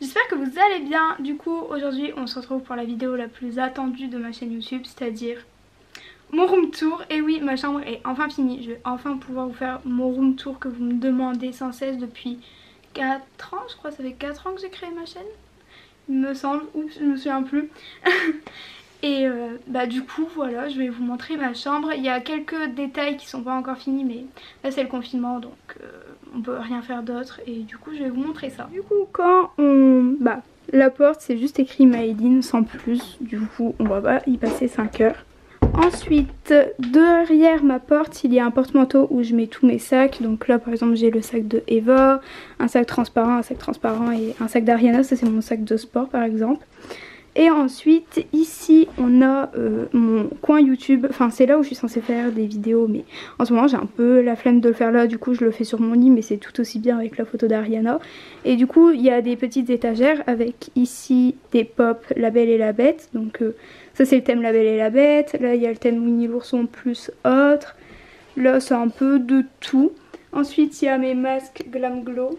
J'espère que vous allez bien. Du coup aujourd'hui on se retrouve pour la vidéo la plus attendue de ma chaîne YouTube, c'est-à-dire mon room tour. Et oui, ma chambre est enfin finie. Je vais enfin pouvoir vous faire mon room tour que vous me demandez sans cesse depuis 4 ans. Je crois que ça fait 4 ans que j'ai créé ma chaîne, il me semble. Oups, je me souviens plus. Et bah du coup voilà, je vais vous montrer ma chambre. Il y a quelques détails qui sont pas encore finis, mais là c'est le confinement donc on peut rien faire d'autre. Et du coup je vais vous montrer ça. Du coup quand on... la porte c'est juste écrit Made in sans plus. Du coup on va pas y passer 5 heures. Ensuite derrière ma porte il y a un porte-manteau où je mets tous mes sacs. Donc là par exemple j'ai le sac de Eva, un sac transparent et un sac d'Ariana. Ça c'est mon sac de sport par exemple. Et ensuite ici on a mon coin YouTube, enfin c'est là où je suis censée faire des vidéos, mais en ce moment j'ai un peu la flemme de le faire là, du coup je le fais sur mon lit, mais c'est tout aussi bien avec la photo d'Ariana. Et du coup il y a des petites étagères avec ici des pop La Belle et la Bête, donc ça c'est le thème La Belle et la Bête. Là il y a le thème Winnie l'ourson plus autre, là c'est un peu de tout. Ensuite il y a mes masques Glam Glow,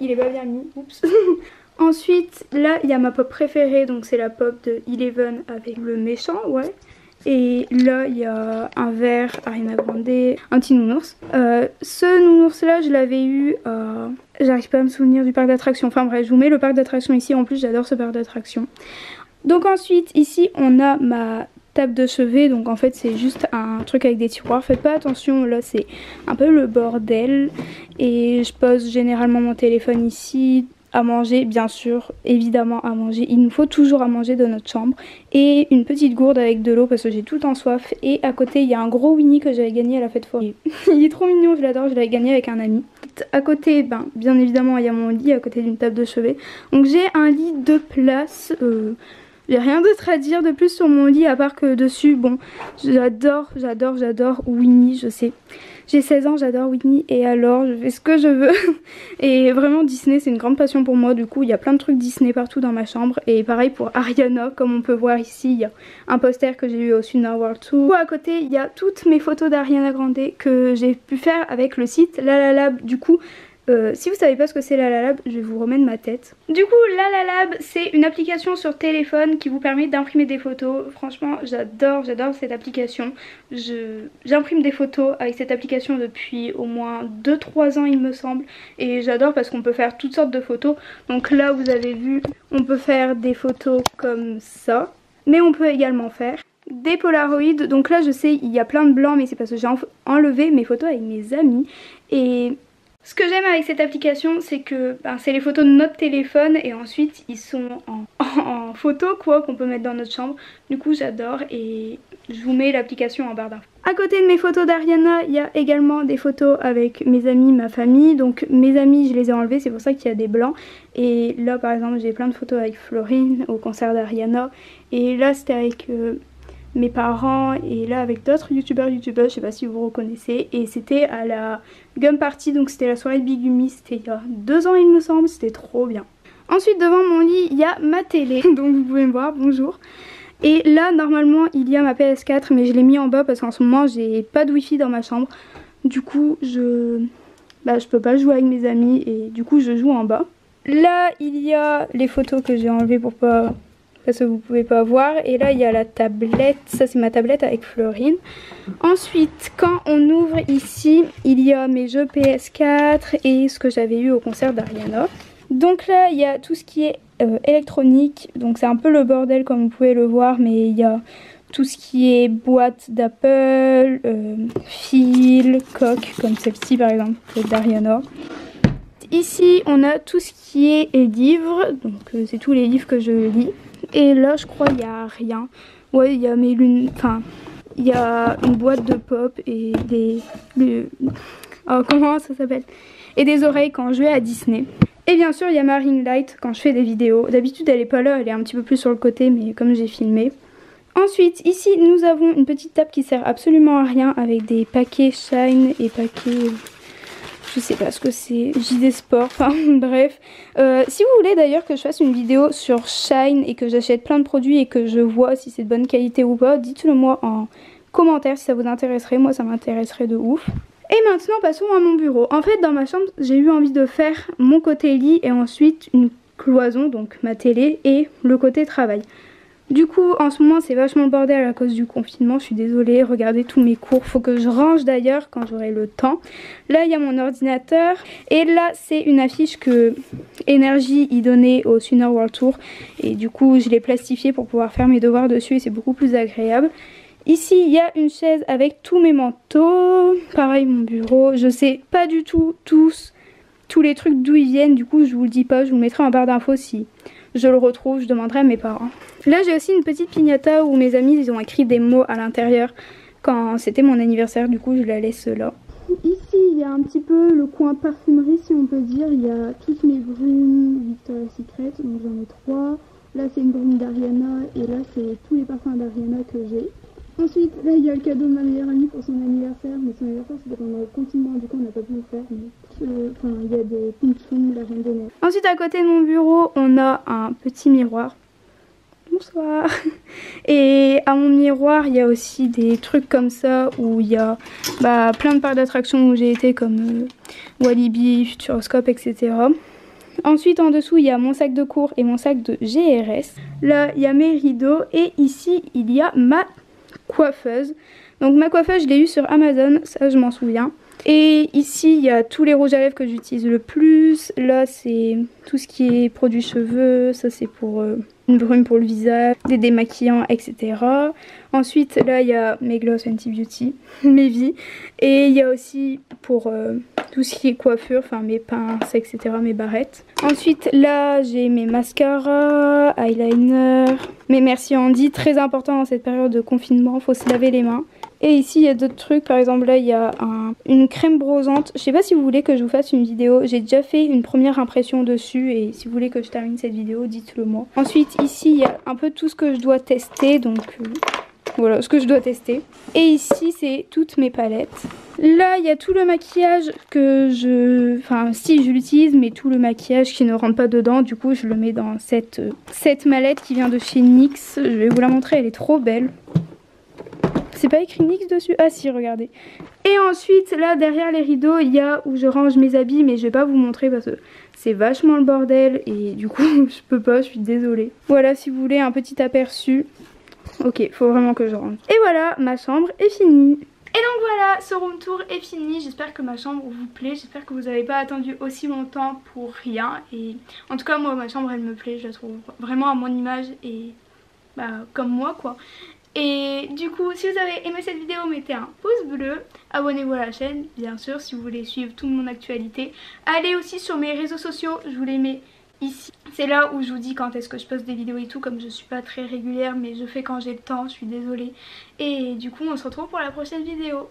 il est pas bien mis, oups. Ensuite, là, il y a ma pop préférée, donc c'est la pop de Eleven avec le méchant, ouais. Et là, il y a un verre Ariana Grande, un petit nounours. Ce nounours-là, je l'avais eu à... J'arrive pas à me souvenir du parc d'attractions. Enfin bref, je vous mets le parc d'attractions ici. En plus, j'adore ce parc d'attractions. Donc ensuite, ici, on a ma table de chevet. Donc en fait, c'est juste un truc avec des tiroirs. Faites pas attention, là, c'est un peu le bordel. Et je pose généralement mon téléphone ici. À manger, bien sûr, évidemment à manger. Il nous faut toujours à manger dans notre chambre. Et une petite gourde avec de l'eau parce que j'ai tout le temps soif. Et à côté, il y a un gros Winnie que j'avais gagné à la fête foraine. Il est trop mignon, je l'adore, je l'avais gagné avec un ami. À côté, bien évidemment, il y a mon lit à côté d'une table de chevet. Donc j'ai un lit de place. J'ai rien d'autre à dire de plus sur mon lit à part que dessus, bon, j'adore Winnie, je sais. J'ai 16 ans, j'adore Winnie et alors je fais ce que je veux. Et vraiment Disney c'est une grande passion pour moi, du coup il y a plein de trucs Disney partout dans ma chambre. Et pareil pour Ariana, comme on peut voir ici, il y a un poster que j'ai eu au Sunday World Tour. À côté il y a toutes mes photos d'Ariana Grande que j'ai pu faire avec le site Lalalab. Du coup si vous savez pas ce que c'est Lalalab, je vais vous remettre ma tête. Du coup Lalalab c'est une application sur téléphone qui vous permet d'imprimer des photos. Franchement j'adore cette application. J'imprime des photos avec cette application depuis au moins 2-3 ans il me semble. Et j'adore parce qu'on peut faire toutes sortes de photos. Donc là vous avez vu, on peut faire des photos comme ça. Mais on peut également faire des polaroïdes. Donc là je sais il y a plein de blancs, mais c'est parce que j'ai enlevé mes photos avec mes amis. Et ce que j'aime avec cette application c'est que c'est les photos de notre téléphone et ensuite ils sont en photo quoi, qu'on peut mettre dans notre chambre. Du coup j'adore et je vous mets l'application en barre d'infos. À côté de mes photos d'Ariana il y a également des photos avec mes amis, ma famille. Donc mes amis je les ai enlevés, c'est pour ça qu'il y a des blancs. Et là par exemple j'ai plein de photos avec Florine au concert d'Ariana. Et là c'était avec... mes parents et là avec d'autres youtubeurs, je sais pas si vous reconnaissez. Et c'était à la Gum Party, donc c'était la soirée de Bigumi, c'était il y a 2 ans il me semble, c'était trop bien. Ensuite devant mon lit il y a ma télé, donc vous pouvez me voir, bonjour. Et là normalement il y a ma PS4 mais je l'ai mis en bas parce qu'en ce moment j'ai pas de wifi dans ma chambre. Du coup je peux pas jouer avec mes amis et du coup je joue en bas. Là il y a les photos que j'ai enlevées pour pas... parce que vous pouvez pas voir. Et là il y a la tablette, ça c'est ma tablette avec Florine. Ensuite quand on ouvre ici il y a mes jeux PS4 et ce que j'avais eu au concert d'Ariana. Donc là il y a tout ce qui est électronique, donc c'est un peu le bordel comme vous pouvez le voir, mais il y a tout ce qui est boîte d'Apple, fil, coque comme celle-ci par exemple d'Ariana. Ici on a tout ce qui est livres, donc c'est tous les livres que je lis. Et là je crois il n'y a rien. Ouais il y a mes lunettes, enfin il y a une boîte de pop et des... oh, comment ça s'appelle? Et des oreilles quand je vais à Disney. Et bien sûr il y a ma ring light quand je fais des vidéos. D'habitude elle est pas là, elle est un petit peu plus sur le côté mais comme j'ai filmé. Ensuite ici nous avons une petite table qui sert absolument à rien avec des paquets Shine et paquets... je sais pas ce que c'est, JD Sport, enfin bref. Si vous voulez d'ailleurs que je fasse une vidéo sur Shine et que j'achète plein de produits et que je vois si c'est de bonne qualité ou pas, dites-le moi en commentaire si ça vous intéresserait, moi ça m'intéresserait de ouf. Et maintenant passons à mon bureau. En fait dans ma chambre j'ai eu envie de faire mon côté lit et ensuite une cloison, donc ma télé, et le côté travail. Du coup en ce moment c'est vachement le bordel à cause du confinement, je suis désolée, regardez tous mes cours, faut que je range d'ailleurs quand j'aurai le temps. Là il y a mon ordinateur et là c'est une affiche que Énergie y donnait au Sunner World Tour et du coup je l'ai plastifiée pour pouvoir faire mes devoirs dessus et c'est beaucoup plus agréable. Ici il y a une chaise avec tous mes manteaux, pareil mon bureau, je sais pas du tout tous les trucs d'où ils viennent, du coup je vous le dis pas, je vous le mettrai en barre d'infos si je le retrouve, je demanderai à mes parents. Là j'ai aussi une petite piñata où mes amis ils ont écrit des mots à l'intérieur quand c'était mon anniversaire, du coup je la laisse là. Ici il y a un petit peu le coin parfumerie si on peut dire, il y a toutes mes brumes Victoria's Secret, donc j'en ai 3. Là c'est une brume d'Ariana et là c'est tous les parfums d'Ariana que j'ai. Ensuite là il y a le cadeau de ma meilleure amie pour son anniversaire, mais son anniversaire c'était pendant le confinement, du coup on n'a pas pu le faire. Mais... Enfin, il y a des pinchons, la reine des neiges. Ensuite, à côté de mon bureau, on a un petit miroir. Bonsoir. Et à mon miroir, il y a aussi des trucs comme ça où il y a plein de parcs d'attractions où j'ai été comme Walibi, Futuroscope, etc. Ensuite, en dessous, il y a mon sac de cours et mon sac de GRS. Là, il y a mes rideaux et ici, il y a ma coiffeuse. Donc ma coiffeuse, je l'ai eue sur Amazon, ça je m'en souviens. Et ici il y a tous les rouges à lèvres que j'utilise le plus. Là c'est tout ce qui est produits cheveux, ça c'est pour une brume pour le visage, des démaquillants, etc. Ensuite là il y a mes gloss Fenty Beauty, mes vies. Et il y a aussi pour tout ce qui est coiffure, enfin mes pinces, etc., mes barrettes. Ensuite là j'ai mes mascaras, eyeliner, mes Merci Andy, très important dans cette période de confinement, faut se laver les mains. Et ici il y a d'autres trucs, par exemple là il y a une crème brosante, je sais pas si vous voulez que je vous fasse une vidéo, j'ai déjà fait une première impression dessus et si vous voulez que je termine cette vidéo dites-le moi. Ensuite ici il y a un peu tout ce que je dois tester, donc voilà ce que je dois tester. Et ici c'est toutes mes palettes. Là il y a tout le maquillage que enfin si je l'utilise, mais tout le maquillage qui ne rentre pas dedans, du coup je le mets dans cette mallette qui vient de chez NYX. Je vais vous la montrer, elle est trop belle. C'est pas écrit NYX dessus? Ah si, regardez. Et ensuite, là, derrière les rideaux, il y a où je range mes habits, mais je vais pas vous montrer parce que c'est vachement le bordel et du coup, je peux pas, je suis désolée. Voilà, si vous voulez un petit aperçu. Ok, faut vraiment que je range. Et voilà, ma chambre est finie. Et donc voilà, ce room tour est fini. J'espère que ma chambre vous plaît. J'espère que vous n'avez pas attendu aussi longtemps pour rien. Et en tout cas, moi, ma chambre, elle me plaît. Je la trouve vraiment à mon image et comme moi, quoi. Et du coup, si vous avez aimé cette vidéo, mettez un pouce bleu, abonnez-vous à la chaîne, bien sûr, si vous voulez suivre toute mon actualité. Allez aussi sur mes réseaux sociaux, je vous les mets ici. C'est là où je vous dis quand est-ce que je poste des vidéos et tout, comme je suis pas très régulière, mais je fais quand j'ai le temps, je suis désolée. Et du coup, on se retrouve pour la prochaine vidéo.